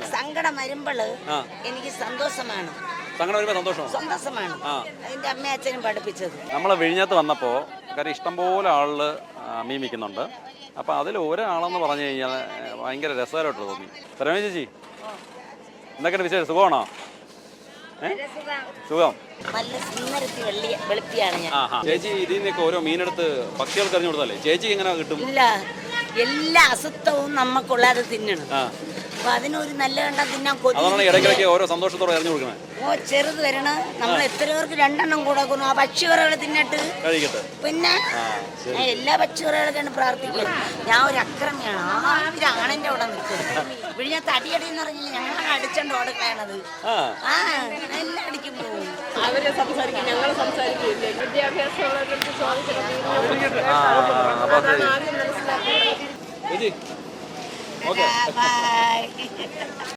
സങ്കടം വരുമ്പോൾ എനിക്ക് സന്തോഷമാണ്. സങ്കടം വരുമ്പോൾ സന്തോഷമാണ്. സന്തോഷമാണ് അതിൻ്റെ അമ്മയും അച്ഛനും പഠിപ്പിച്ചത്. നമ്മൾ വിഴിഞ്ഞത്ത് വന്നപ്പോൾ കാര്യം ഇഷ്ടംപോലെ ആളിൽ മീൻ വിൽക്കുന്നുണ്ട്. അപ്പോൾ അതിൽ ഒരാളെന്ന് പറഞ്ഞു കഴിഞ്ഞാൽ ഭയങ്കര രസകരമായിട്ട് തോന്നി. രമേശ് ചേച്ചി എന്തൊക്കെയാണ് വിശേഷം? സുഖമാണോ? സുഖം. നല്ല സുന്ദരത്തി വെളുപ്പിയാണ് ഞാൻ. ചേച്ചി ഇതിൽ നിന്നൊക്കെ ഓരോ മീനെടുത്ത് പക്ഷികൾക്ക് എറിഞ്ഞു കൊടുത്തല്ലേ? ചേച്ചി എങ്ങനെ കിട്ടും? ഇല്ല, എല്ലാ അസുഖവും നമുക്കുള്ളത് തിന്നണം. അപ്പൊ അതിനൊരു നല്ല കണ്ട തിന്നാൻ അതാണ് ഇടയ്ക്കിടയ്ക്ക് ഓരോ സന്തോഷത്തോടെ എറിഞ്ഞു കൊടുക്കണേ. ചെറുത് വരണ നമ്മൾ എത്ര പേർക്ക് 2 എണ്ണം കൊടുക്കുന്നു. ആ പക്ഷികറകൾ തിന്നിട്ട് കഴിക്കട്ടെ. പിന്നെ എല്ലാ പക്ഷികറകളൊക്കെയാണ് പ്രാർത്ഥിക്കുന്നത്. ഞാൻ ഒരു അക്രമിയാണ്. ആണിന്റെ അവിടെ നിൽക്കുന്നത് വിഴിഞ്ഞത്ത് അടിയടി എന്ന് പറഞ്ഞാൽ ഞങ്ങളാണ് അടിച്ചോണ്ട് ഓടുകയാണത്. എല്ലാം അടിക്കും പോകും. അവര് സംസാരിക്കും, ഞങ്ങൾ സംസാരിക്കില്ലേ. വിദ്യാഭ്യാസമുള്ളവർക്ക് ചേച്ചി ഓക്കെ. ബൈ.